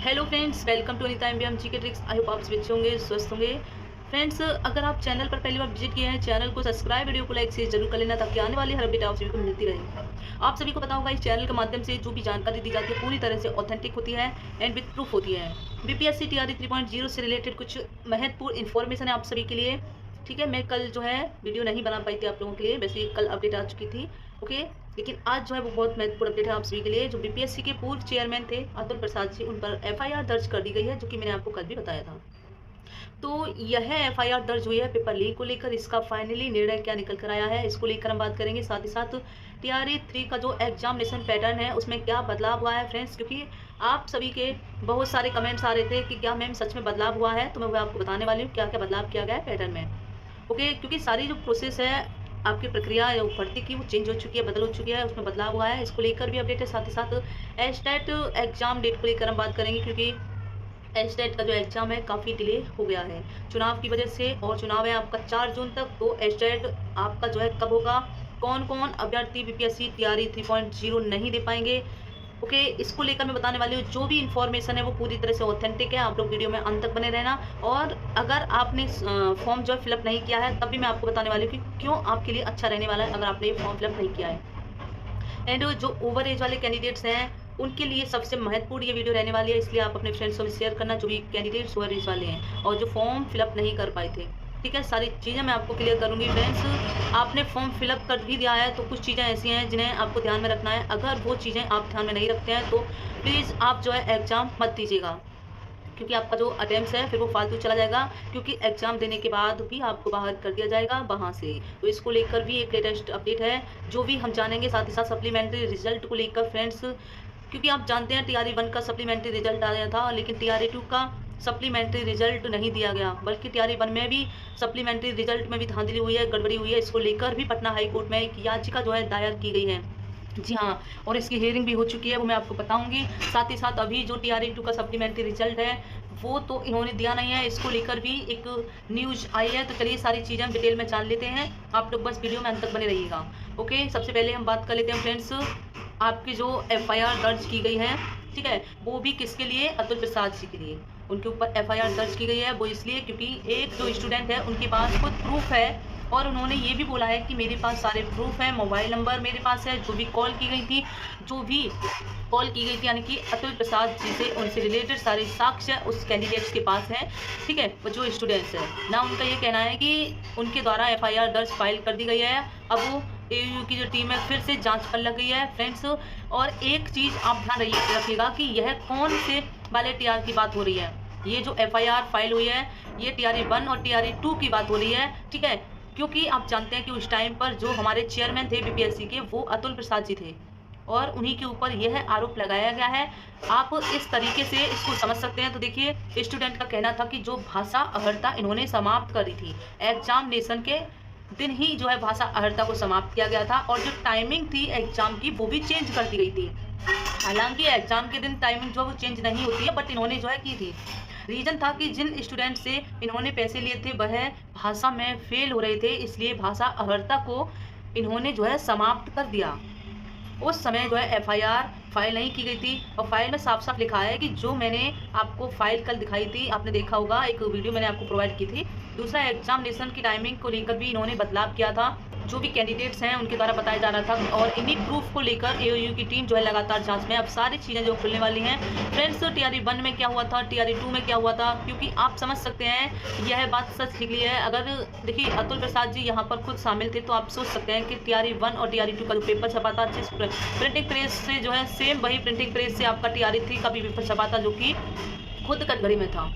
Hello friends, welcome to Anita MBM GK tricks. I hope आप सभी अच्छे होंगे, स्वस्थ होंगे। फ्रेंड्स, अगर आप चैनल पर पहली बार विजिट किए हैं, चैनल को सब्सक्राइब, वीडियो को लाइक से जरूर कर लेना ताकि आने वाली हर अपडेट आप सभी को मिलती रहे। आप सभी को पता होगा, इस चैनल के माध्यम से जो भी जानकारी दी जाती है पूरी तरह से ऑथेंटिक होती है एंड विद प्रूफ होती है। बीपीएससी टीआरई 3.0 से रिलेटेड कुछ महत्वपूर्ण इन्फॉर्मेशन है आप सभी के लिए। ठीक है, मैं कल जो है वीडियो नहीं बना पाई थी आप लोगों के लिए, वैसे कल अपडेट आ चुकी थी। ओके, लेकिन आज जो है वो बहुत महत्वपूर्ण अपडेट है आप सभी के लिए। जो बीपीएससी के पूर्व चेयरमैन थे अतुल प्रसाद जी, उन पर एफआईआर दर्ज कर दी गई है, जो कि मैंने आपको कल भी बताया था। तो यह एफआईआर दर्ज हुई है पेपर लीक को लेकर। इसका फाइनली निर्णय क्या निकल कर आया है, इसको लेकर हम बात करेंगे। साथ ही साथ टीआरई 3 का जो एग्जामिनेशन पैटर्न है उसमें क्या बदलाव हुआ है फ्रेंड्स, क्योंकि आप सभी के बहुत सारे कमेंट्स आ रहे थे कि क्या मैम सच में बदलाव हुआ है, तो मैं वो आपको बताने वाली हूँ क्या क्या बदलाव किया गया है पैटर्न में। ओके, क्योंकि सारी जो प्रोसेस है आपकी प्रक्रिया भर्ती की वो चेंज हो चुकी है, बदल हो चुकी है, उसमें बदलाव हुआ है, इसको लेकर भी अपडेट है। साथ ही साथ एस्टेट एग्जाम डेट को लेकर हम बात करेंगे, क्योंकि एस्टेट का जो एग्जाम है काफ़ी डिले हो गया है चुनाव की वजह से, और चुनाव है आपका 4 जून तक। तो एस्टेट आपका जो है कब होगा, कौन कौन अभ्यर्थी बीपीएससी टीआरई 3.0 नहीं दे पाएंगे, ओके, इसको लेकर मैं बताने वाली हूँ। जो भी इन्फॉर्मेशन है वो पूरी तरह से ऑथेंटिक है, आप लोग वीडियो में अंत तक बने रहना। और अगर आपने फॉर्म जो है फिलअप नहीं किया है तब भी मैं आपको बताने वाली हूँ कि क्यों आपके लिए अच्छा रहने वाला है अगर आपने ये फॉर्म फिलअप नहीं किया है। एंड जो ओवर एज वाले कैंडिडेट्स हैं उनके लिए सबसे महत्वपूर्ण ये वीडियो रहने वाली है, इसलिए आप अपने फ्रेंड्स को शेयर करना जो भी कैंडिडेट्स ओवर एज वाले हैं और जो फॉर्म फिलअप नहीं कर पाए थे। ठीक है, सारी चीज़ें मैं आपको क्लियर करूंगी फ्रेंड्स। आपने फॉर्म फिलअप कर भी दिया है तो कुछ चीज़ें ऐसी हैं जिन्हें आपको ध्यान में रखना है। अगर वो चीज़ें आप ध्यान में नहीं रखते हैं तो प्लीज़ आप जो है एग्ज़ाम मत दीजिएगा, क्योंकि आपका जो अटेम्प्ट है फिर वो फालतू चला जाएगा, क्योंकि एग्जाम देने के बाद भी आपको बाहर कर दिया जाएगा वहाँ से। तो इसको लेकर भी एक लेटेस्ट अपडेट है जो भी हम जानेंगे। साथ ही साथ सप्लीमेंट्री रिजल्ट को लेकर फ्रेंड्स, क्योंकि आप जानते हैं टीआरई 1 का सप्लीमेंट्री रिजल्ट आया था, लेकिन टीआरई 2 का सप्लीमेंट्री रिजल्ट नहीं दिया गया, बल्कि टीआरई 1 में भी सप्लीमेंट्री रिजल्ट में भी धांधली हुई है, गड़बड़ी हुई है। इसको लेकर भी पटना हाई कोर्ट में एक याचिका जो है दायर की गई है। जी हाँ, और इसकी हियरिंग भी हो चुकी है, वो मैं आपको बताऊंगी। साथ ही साथ अभी जो टीआरई 2 का सप्लीमेंट्री रिजल्ट है वो तो इन्होंने दिया नहीं है, इसको लेकर भी एक न्यूज़ आई है। तो चलिए सारी चीज़ें हम डिटेल में जान लेते हैं, आप लोग बस वीडियो में अंत तक बने रहिएगा। ओके, सबसे पहले हम बात कर लेते हैं फ्रेंड्स, आपकी जो एफआईआर दर्ज की गई है, ठीक है, वो भी किसके लिए, अतुल प्रसाद जी के लिए। उनके ऊपर एफआईआर दर्ज की गई है वो इसलिए क्योंकि एक जो स्टूडेंट है उनके पास खुद प्रूफ है, और उन्होंने ये भी बोला है कि मेरे पास सारे प्रूफ हैं, मोबाइल नंबर मेरे पास है, जो भी कॉल की गई थी, जो भी कॉल की गई थी यानी कि अतुल प्रसाद जी से, उनसे रिलेटेड सारे साक्ष्य उस कैंडिडेट्स के पास हैं। ठीक है, वो जो स्टूडेंट्स हैं ना, उनका ये कहना है कि उनके द्वारा एफआईआर दर्ज फाइल कर दी गई है। अब वो एयू की जो टीम है फिर से जांच पर लग गई है फ्रेंड्स। और एक चीज़ आप ध्यान रखिएगा कि यह कौन से वाले टीआर की बात हो रही है। ये जो एफआईआर फाइल हुई है ये टीआरई 1 और टीआरई 2 की बात हो रही है। ठीक है, क्योंकि आप जानते हैं कि उस टाइम पर जो हमारे चेयरमैन थे बीपीएससी के वो अतुल प्रसाद जी थे, और उन्हीं के ऊपर यह आरोप लगाया गया है। आप इस तरीके से इसको समझ सकते हैं। तो देखिए, स्टूडेंट का कहना था कि जो भाषा अहर्ता इन्होंने समाप्त करी थी, एग्जामिनेशन के दिन ही जो है भाषा अहर्ता को समाप्त किया गया था, और जो टाइमिंग थी एग्जाम की वो भी चेंज कर दी गई थी। हालांकि एग्जाम के दिन टाइमिंग जो है वो चेंज नहीं होती है, बट इन्होंने जो है की थी। रीज़न था कि जिन स्टूडेंट से इन्होंने पैसे लिए थे वह भाषा में फेल हो रहे थे, इसलिए भाषा अहर्ता को इन्होंने जो है समाप्त कर दिया। उस समय जो है एफआईआर फाइल नहीं की गई थी, और फाइल में साफ साफ लिखा है कि जो मैंने आपको फाइल कल दिखाई थी, आपने देखा होगा, एक वीडियो मैंने आपको प्रोवाइड की थी। दूसरा, एग्जामिनेशन की टाइमिंग को लेकर भी इन्होंने बदलाव किया था, जो भी कैंडिडेट्स हैं उनके द्वारा बताया जा रहा था, और इन्हीं प्रूफ को लेकर एओयू की टीम जो है लगातार जांच में। अब सारी चीज़ें जो खुलने वाली हैं फ्रेंड्स, टीआरई 1 में क्या हुआ था, टीआरई 2 में क्या हुआ था, क्योंकि आप समझ सकते हैं यह बात सच निकली है। अगर देखिए अतुल प्रसाद जी यहाँ पर खुद शामिल थे, तो आप सोच सकते हैं कि टीआरई 1 और टीआरई 2 का जो पेपर छपा था, जिस प्रिंटिंग प्रेस से जो है सेम वही प्रिंटिंग प्रेस से आपका टीआरई 3 का भी पेपर छपा था, जो कि खुद कटघड़ी में था।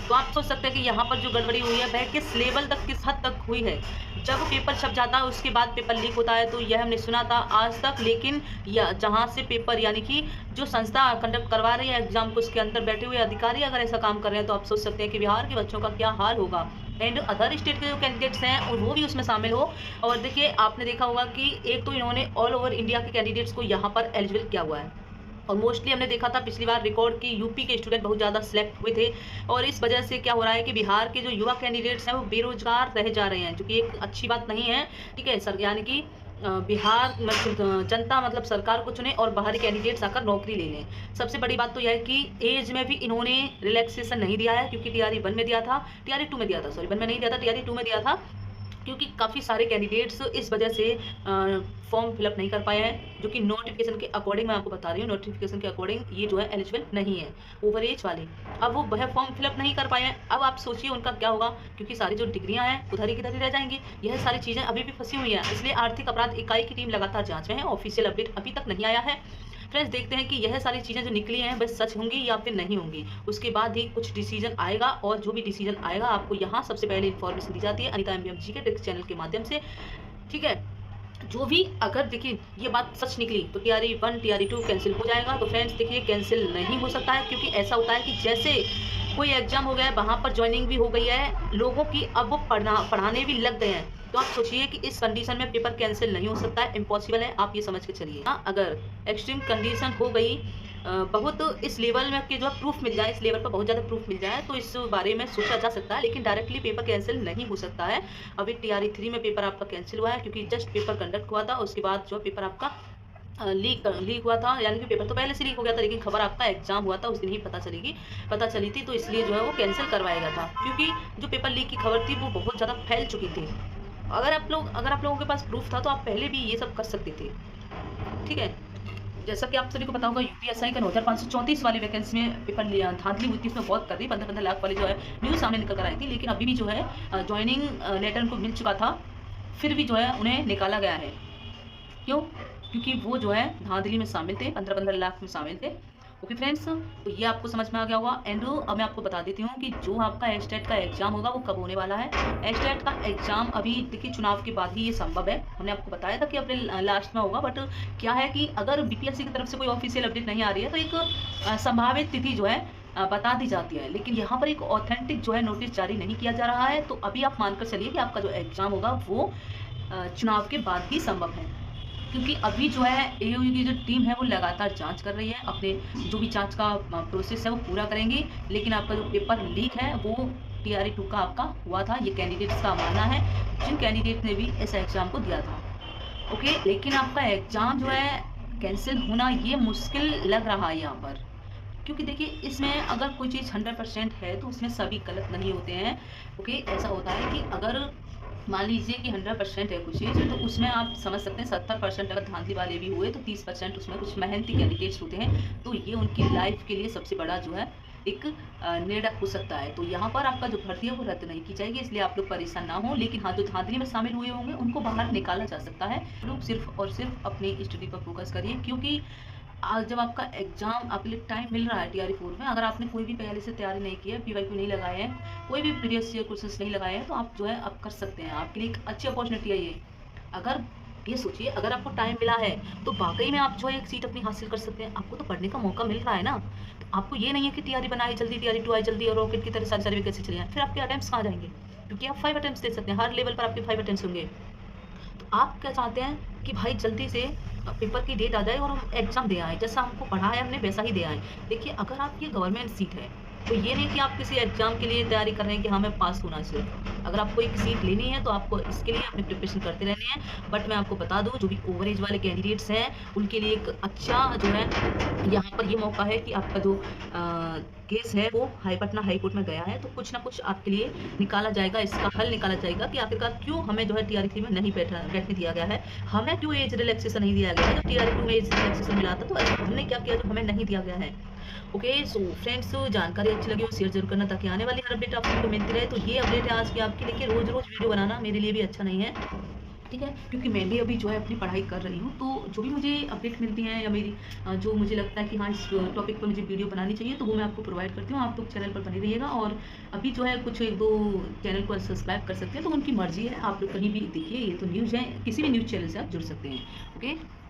तो आप सोच सकते हैं कि यहाँ पर जो गड़बड़ी हुई है वह किस लेवल तक, किस हद तक हुई है। जब पेपर छप जाता है उसके बाद पेपर लीक होता है, तो यह हमने सुना था आज तक, लेकिन जहाँ से पेपर यानी कि जो संस्था कंडक्ट करवा रही है एग्जाम को, उसके अंदर बैठे हुए अधिकारी अगर ऐसा काम कर रहे हैं, तो आप सोच सकते हैं कि बिहार के बच्चों का क्या हाल होगा। एंड अदर स्टेट के जो कैंडिडेट्स हैं वो भी उसमें शामिल हो। और देखिए, आपने देखा होगा कि एक तो इन्होंने ऑल ओवर इंडिया के कैंडिडेट्स को यहाँ पर एलिजिबल किया हुआ है, और मोस्टली हमने देखा था पिछली बार रिकॉर्ड की यूपी के स्टूडेंट बहुत ज़्यादा सिलेक्ट हुए थे, और इस वजह से क्या हो रहा है कि बिहार के जो युवा कैंडिडेट्स हैं वो बेरोजगार रह जा रहे हैं, जो कि एक अच्छी बात नहीं है। ठीक है सर, यानी कि बिहार में जनता मतलब सरकार को चुने और बाहरी कैंडिडेट्स आकर नौकरी ले लें। सबसे बड़ी बात तो यह है कि एज में भी इन्होंने रिलैक्सेशन नहीं दिया है, क्योंकि टीआरई 1 में दिया था, टीआरई 2 में दिया था, सॉरी 1 में नहीं दिया था, टीआरई 2 में दिया था, क्योंकि काफ़ी सारे कैंडिडेट्स इस वजह से फॉर्म फिलअप नहीं कर पाए हैं, जो कि नोटिफिकेशन के अकॉर्डिंग मैं आपको बता रही हूँ, नोटिफिकेशन के अकॉर्डिंग ये जो है एलिजिबल नहीं है, ओवर एज वाले। अब वो वह फॉर्म फिलअप नहीं कर पाए हैं। अब आप सोचिए उनका क्या होगा, क्योंकि सारी जो डिग्रियां हैं उधर ही किधर ही रह जाएंगी। यह सारी चीज़ें अभी भी फंसी हुई हैं, इसलिए आर्थिक अपराध इकाई की टीम लगातार जांच में है। ऑफिशियल अपडेट अभी तक नहीं आया है। फ्रेंड्स, देखते हैं कि यह सारी चीज़ें जो निकली हैं बस सच होंगी या फिर नहीं होंगी। उसके बाद ही कुछ डिसीजन आएगा, और जो भी डिसीजन आएगा आपको यहाँ सबसे पहले इन्फॉर्मेशन दी जाती है Anita MBM GK tricks channel के माध्यम से। ठीक है, जो भी अगर देखिए ये बात सच निकली तो टीआरई 1 टीआरई 2 कैंसिल हो जाएगा। तो फ्रेंड्स देखिए, कैंसिल नहीं हो सकता है, क्योंकि ऐसा होता है कि जैसे कोई एग्जाम हो गया है, वहाँ पर ज्वाइनिंग भी हो गई है लोगों की, अब वो पढ़ाने भी लग गए हैं। तो आप सोचिए कि इस कंडीशन में पेपर कैंसिल नहीं हो सकता है, इम्पॉसिबल है, आप ये समझ के चलिए। हाँ, अगर एक्सट्रीम कंडीशन हो गई, बहुत इस लेवल में कि जो प्रूफ मिल जाए, इस लेवल पर बहुत ज़्यादा प्रूफ मिल जाए, तो इस बारे में सोचा जा सकता है, लेकिन डायरेक्टली पेपर कैंसिल नहीं हो सकता है। अभी टीआरई 3 में पेपर आपका कैंसिल हुआ है, क्योंकि जस्ट पेपर कंडक्ट हुआ था, उसके बाद जो पेपर आपका लीक हुआ था, यानी कि पेपर तो पहले से लीक हो गया था, लेकिन खबर आपका एग्जाम हुआ था उस दिन ही पता चली थी, तो इसलिए जो है वो कैंसिल करवाया गया था, क्योंकि जो पेपर लीक की खबर थी वो बहुत ज़्यादा फैल चुकी थी। अगर आप लोगों के पास प्रूफ था तो आप पहले भी ये सब कर सकते थे। ठीक है, जैसा कि आप सभी को पता होगा, यूपीएससी का 9534 वाली वैकेंसी में पेपर धांधली हुई थी, इसमें बहुत कर दी, 15-15 लाख वाली जो है न्यूज़ सामने निकल कर आई थी, लेकिन अभी भी जो है ज्वाइनिंग लेटर उनको मिल चुका था, फिर भी जो है उन्हें निकाला गया है। क्यों? क्योंकि वो जो है धांधली में शामिल थे, 15-15 लाख में शामिल थे। ओके फ्रेंड्स, तो ये आपको समझ में आ गया होगा। एंड अब मैं आपको बता देती हूँ कि जो आपका एस्टेट का एग्जाम होगा वो कब होने वाला है। एस्टेट का एग्जाम अभी देखिए चुनाव के बाद ही ये संभव है। हमने आपको बताया था कि अप्रैल लास्ट में होगा, बट क्या है कि अगर बीपीएससी की तरफ से कोई ऑफिशियल अपडेट नहीं आ रही है तो एक संभावित तिथि जो है बता दी जाती है, लेकिन यहाँ पर एक ऑथेंटिक जो है नोटिस जारी नहीं किया जा रहा है। तो अभी आप मानकर चलिए कि आपका जो एग्जाम होगा वो चुनाव के बाद ही संभव है, क्योंकि अभी जो है एओयू की जो टीम है वो लगातार जांच कर रही है, अपने जो भी जांच का प्रोसेस है वो पूरा करेंगी। लेकिन आपका जो पेपर लीक है वो टीआरई 2 का आपका हुआ था, ये कैंडिडेट्स का मानना है, जिन कैंडिडेट ने भी इस एग्ज़ाम को दिया था। ओके, लेकिन आपका एग्ज़ाम जो है कैंसिल होना ये मुश्किल लग रहा है यहाँ पर, क्योंकि देखिए इसमें अगर कोई चीज़ 100% है तो उसमें सभी गलत नहीं होते हैं। ओके, ऐसा होता है कि अगर मान लीजिए कि 100% है कुछ चीज़, तो उसमें आप समझ सकते हैं 70% अगर धांधली वाले भी हुए तो 30% उसमें कुछ मेहनती कैंडिडेट्स होते हैं, तो ये उनकी लाइफ के लिए सबसे बड़ा जो है एक निर्णय हो सकता है। तो यहाँ पर आपका जो भर्ती है वो रद्द नहीं की जाएगी, इसलिए आप लोग परेशान ना हो। लेकिन हाँ, जो धांधली में शामिल हुए होंगे उनको बाहर निकाला जा सकता है। लोग सिर्फ और सिर्फ अपनी स्टडी पर फोकस करिए, क्योंकि आज जब आपका एग्जाम आपके लिए टाइम मिल रहा है टीआरई 4 में, अगर आपने कोई भी पहले से तैयारी नहीं की है, पीवाईक्यू नहीं लगाए हैं, कोई भी प्रीवियस ईयर कोर्सेस नहीं लगाए हैं, तो आप जो है अब कर सकते हैं। आपके लिए एक अच्छी अपॉर्चुनिटी है ये। अगर ये सोचिए, अगर आपको टाइम मिला है तो वाकई में आप जो है एक सीट अपनी हासिल कर सकते हैं। आपको तो पढ़ने का मौका मिल रहा है ना, तो आपको ये नहीं है कि टीआरई बनाई जल्दी, टीआरई 2 आई जल्दी और रॉकेट की तरह सारी वैकेंसी चली जाए, फिर आपके अटेम्प्ट्स कहाँ जाएंगे? क्योंकि आप 5 अटेम्प्ट्स दे सकते हैं, हर लेवल पर आपके 5 अटेम्प्ट्स होंगे। तो आप क्या चाहते हैं कि भाई जल्दी से पेपर की डेट आ जाए और हम एग्ज़ाम दे आए, जैसा हमको पढ़ा है हमने वैसा ही दे आए। देखिए, अगर आपकी गवर्नमेंट सीट है तो ये नहीं कि आप किसी एग्जाम के लिए तैयारी कर रहे हैं कि हमें पास होना चाहिए। अगर आपको एक सीट लेनी है तो आपको इसके लिए अपनी प्रिपरेशन करते रहनी है। बट मैं आपको बता दूं, जो भी ओवरेज वाले कैंडिडेट्स हैं उनके लिए एक अच्छा जो है यहाँ पर ये मौका है कि आपका जो केस है वो पटना हाई कोर्ट में गया है, तो कुछ ना कुछ आपके लिए निकाला जाएगा, इसका हल निकाला जाएगा कि आखिरकार क्यों हमें जो है टीआरई 3 में नहीं बैठने दिया गया है, हमें क्यों एज रिलैक्सेशन नहीं दिया गया है। जब टीआरई 2 में एज रिलैक्सेशन मिला था तो हमने क्या किया जो हमें नहीं दिया गया है। ओके, सो फ्रेंड्स, जानकारी अच्छी लगी हो शेयर जरूर करना, ताकि आने वाली हर अपडेट आपको मिलती रहे। तो ये अपडेट है आज की आपके लिए। रोज वीडियो बनाना मेरे लिए भी अच्छा नहीं है, ठीक है, क्योंकि मैं भी अभी जो है अपनी पढ़ाई कर रही हूँ। तो जो भी मुझे अपडेट मिलती हैं या मेरी जो मुझे लगता है कि हाँ इस टॉपिक पर मुझे वीडियो बनानी चाहिए, तो वो मैं आपको प्रोवाइड करती हूँ। आप लोग चैनल पर बने रहिएगा, और अभी जो है कुछ 1-2 चैनल को सब्सक्राइब कर सकते हैं, तो उनकी मर्जी है, आप लोग कहीं भी देखिए, ये तो न्यूज़ है, किसी भी न्यूज़ चैनल से आप जुड़ सकते हैं। ओके।